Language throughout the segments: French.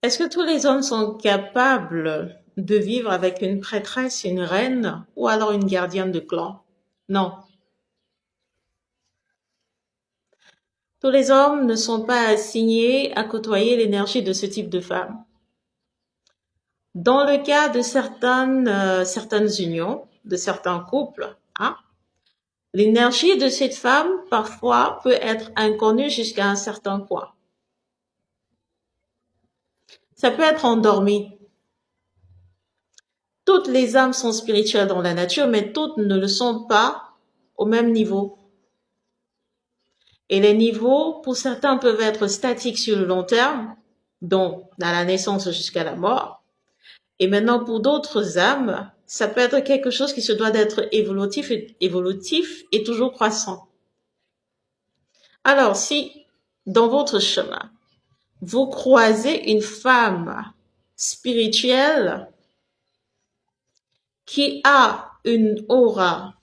Est-ce que tous les hommes sont capables de vivre avec une prêtresse, une reine ou alors une gardienne de clan? Non. Tous les hommes ne sont pas assignés à côtoyer l'énergie de ce type de femme. Dans le cas de certaines unions, de certains couples, hein, l'énergie de cette femme parfois peut être inconnue jusqu'à un certain point. Ça peut être endormi. Toutes les âmes sont spirituelles dans la nature, mais toutes ne le sont pas au même niveau. Et les niveaux, pour certains, peuvent être statiques sur le long terme, donc à la naissance jusqu'à la mort. Et maintenant, pour d'autres âmes, ça peut être quelque chose qui se doit d'être évolutif et toujours croissant. Alors, si dans votre chemin, vous croisez une femme spirituelle qui a une aura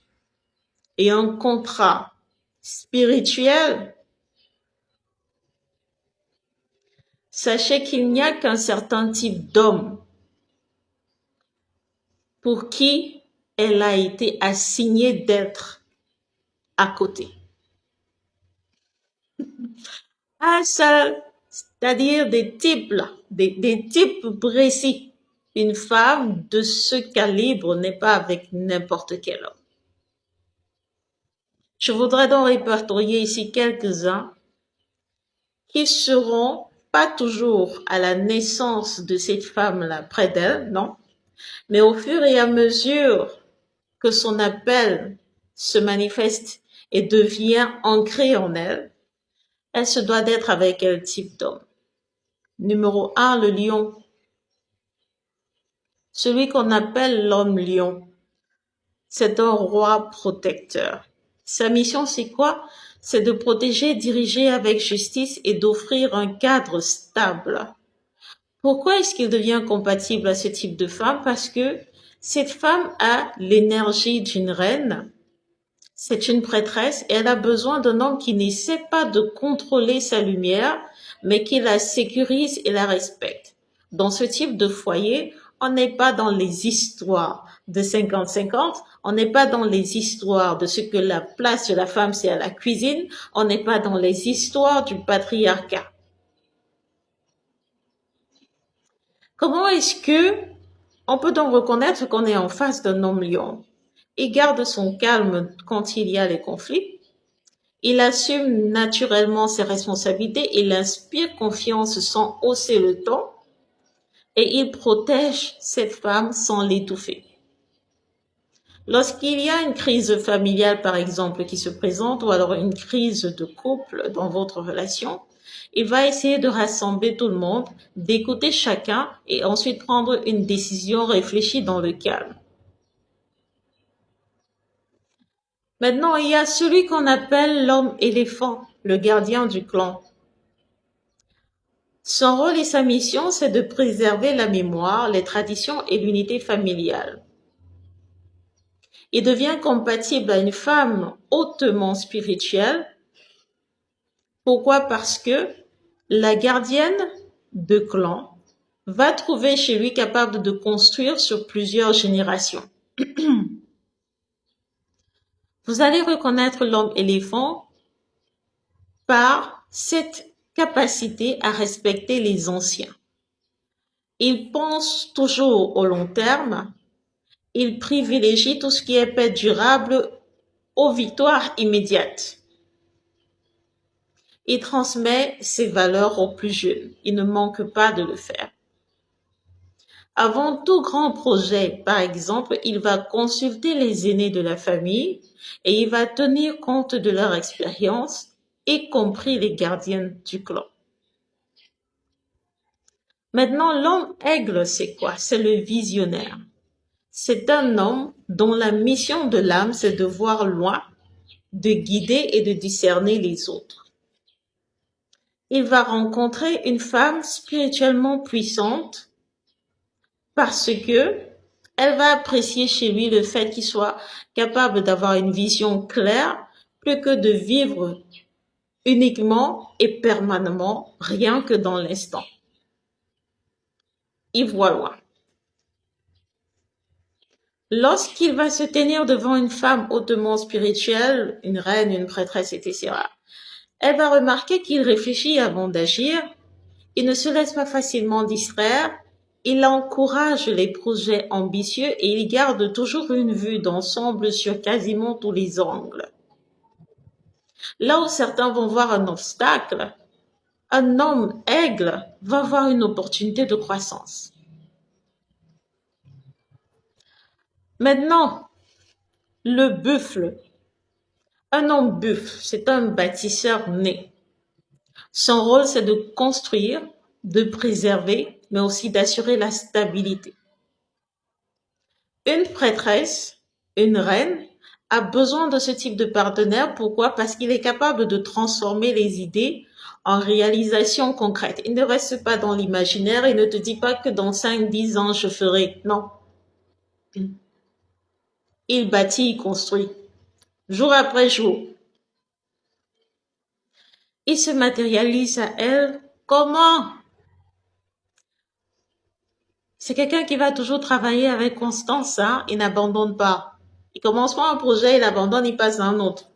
et un contrat spirituel, sachez qu'il n'y a qu'un certain type d'homme pour qui elle a été assignée d'être à côté. Un seul, c'est-à-dire des types là, des types précis. Une femme de ce calibre n'est pas avec n'importe quel homme. Je voudrais donc répertorier ici quelques-uns qui seront pas toujours à la naissance de cette femme-là près d'elle, non, mais au fur et à mesure que son appel se manifeste et devient ancré en elle, elle se doit d'être avec quel type d'homme? Numéro 1, le lion. Celui qu'on appelle l'homme lion. C'est un roi protecteur. Sa mission, c'est quoi? C'est de protéger, diriger avec justice et d'offrir un cadre stable. Pourquoi est-ce qu'il devient compatible à ce type de femme? Parce que cette femme a l'énergie d'une reine, c'est une prêtresse et elle a besoin d'un homme qui n'essaie pas de contrôler sa lumière, mais qui la sécurise et la respecte. Dans ce type de foyer, on n'est pas dans les histoires de 50-50, on n'est pas dans les histoires de ce que la place de la femme c'est à la cuisine, on n'est pas dans les histoires du patriarcat. Comment est-ce que on peut donc reconnaître qu'on est en face d'un homme lion? Il garde son calme quand il y a les conflits. Il assume naturellement ses responsabilités, il inspire confiance sans hausser le ton et il protège cette femme sans l'étouffer. Lorsqu'il y a une crise familiale, par exemple, qui se présente, ou alors une crise de couple dans votre relation, il va essayer de rassembler tout le monde, d'écouter chacun et ensuite prendre une décision réfléchie dans le calme. Maintenant, il y a celui qu'on appelle l'homme éléphant, le gardien du clan. Son rôle et sa mission, c'est de préserver la mémoire, les traditions et l'unité familiale. Il devient compatible à une femme hautement spirituelle. Pourquoi? Parce que la gardienne de clan va trouver chez lui capable de construire sur plusieurs générations. Vous allez reconnaître l'homme éléphant par cette capacité à respecter les anciens. Il pense toujours au long terme. Il privilégie tout ce qui est paix durable aux victoires immédiates. Il transmet ses valeurs aux plus jeunes. Il ne manque pas de le faire. Avant tout grand projet, par exemple, il va consulter les aînés de la famille et il va tenir compte de leur expérience, y compris les gardiens du clan. Maintenant, l'homme aigle, c'est quoi? C'est le visionnaire. C'est un homme dont la mission de l'âme, c'est de voir loin, de guider et de discerner les autres. Il va rencontrer une femme spirituellement puissante parce que elle va apprécier chez lui le fait qu'il soit capable d'avoir une vision claire plus que de vivre uniquement et permanemment rien que dans l'instant. il voit loin. Lorsqu'il va se tenir devant une femme hautement spirituelle, une reine, une prêtresse, etc., elle va remarquer qu'il réfléchit avant d'agir, il ne se laisse pas facilement distraire, il encourage les projets ambitieux et il garde toujours une vue d'ensemble sur quasiment tous les angles. Là où certains vont voir un obstacle, un homme aigle va voir une opportunité de croissance. Maintenant, le buffle. Un homme buffle, c'est un bâtisseur né. Son rôle, c'est de construire, de préserver, mais aussi d'assurer la stabilité. Une prêtresse, une reine, a besoin de ce type de partenaire. Pourquoi? Parce qu'il est capable de transformer les idées en réalisation concrète. Il ne reste pas dans l'imaginaire, il ne te dit pas que dans 5-10 ans je ferai. Non. Il bâtit, il construit. Jour après jour. Il se matérialise à elle. Comment? C'est quelqu'un qui va toujours travailler avec constance, hein? Il n'abandonne pas. Il commence par un projet, il abandonne, il passe à un autre.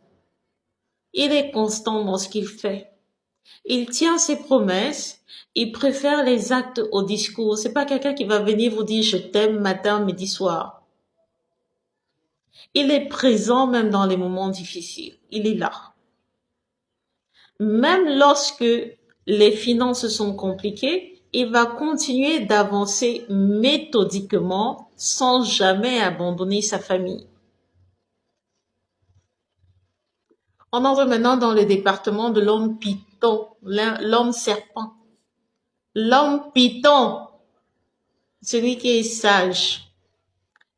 Il est constant dans ce qu'il fait. Il tient ses promesses. Il préfère les actes au discours. C'est pas quelqu'un qui va venir vous dire je t'aime matin, midi, soir. Il est présent même dans les moments difficiles. Il est là. Même lorsque les finances sont compliquées, il va continuer d'avancer méthodiquement sans jamais abandonner sa famille. On entre maintenant dans le département de l'homme python, l'homme serpent. L'homme python, celui qui est sage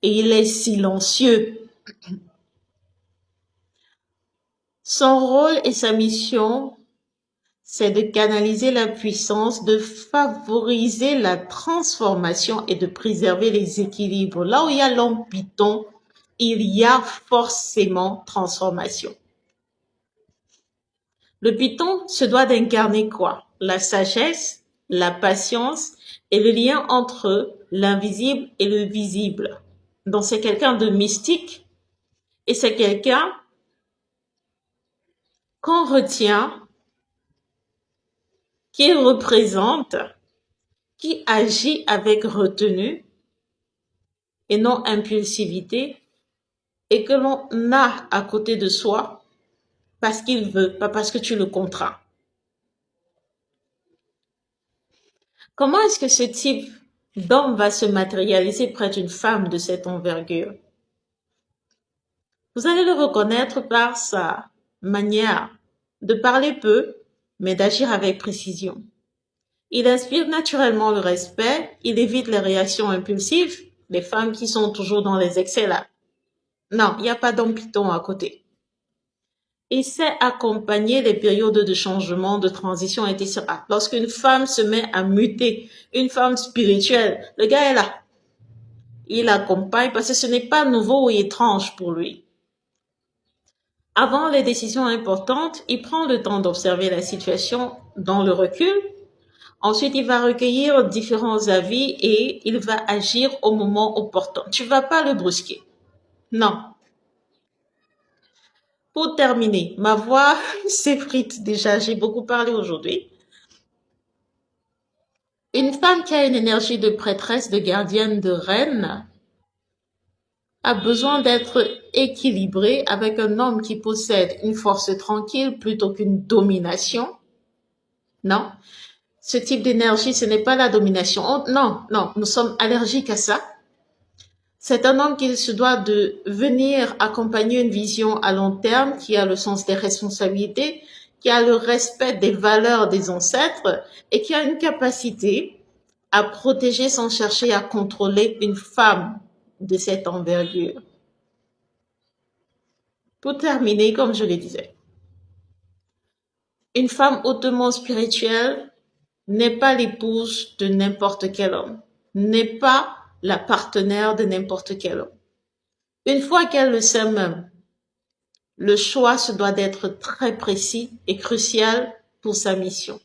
et il est silencieux. Son rôle et sa mission, c'est de canaliser la puissance, de favoriser la transformation et de préserver les équilibres. Là où il y a l'homme python, il y a forcément transformation. Le python se doit d'incarner quoi? La sagesse, la patience et le lien entre l'invisible et le visible. Donc c'est quelqu'un de mystique et c'est quelqu'un qu'on retient, qui représente, qui agit avec retenue et non impulsivité et que l'on a à côté de soi parce qu'il veut, pas parce que tu le contrains. Comment est-ce que ce type d'homme va se matérialiser près d'une femme de cette envergure? Vous allez le reconnaître par sa manière de parler peu, mais d'agir avec précision. Il inspire naturellement le respect, il évite les réactions impulsives, les femmes qui sont toujours dans les excès là. Non, il n'y a pas d'homme python à côté. Il sait accompagner les périodes de changement, de transition, etc. Lorsqu'une femme se met à muter, une femme spirituelle, le gars est là. Il accompagne parce que ce n'est pas nouveau ou étrange pour lui. Avant les décisions importantes, il prend le temps d'observer la situation dans le recul. Ensuite, il va recueillir différents avis et il va agir au moment opportun. Tu vas pas le brusquer. Non. Pour terminer, ma voix s'effrite déjà, j'ai beaucoup parlé aujourd'hui. Une femme qui a une énergie de prêtresse, de gardienne, de reine, a besoin d'être équilibrée avec un homme qui possède une force tranquille plutôt qu'une domination. Non. Ce type d'énergie, ce n'est pas la domination. Non, non, nous sommes allergiques à ça. C'est un homme qui se doit de venir accompagner une vision à long terme, qui a le sens des responsabilités, qui a le respect des valeurs des ancêtres et qui a une capacité à protéger sans chercher à contrôler une femme de cette envergure. Pour terminer, comme je le disais, une femme hautement spirituelle n'est pas l'épouse de n'importe quel homme, n'est pas la partenaire de n'importe quel homme. Une fois qu'elle le sait même, le choix se doit d'être très précis et crucial pour sa mission.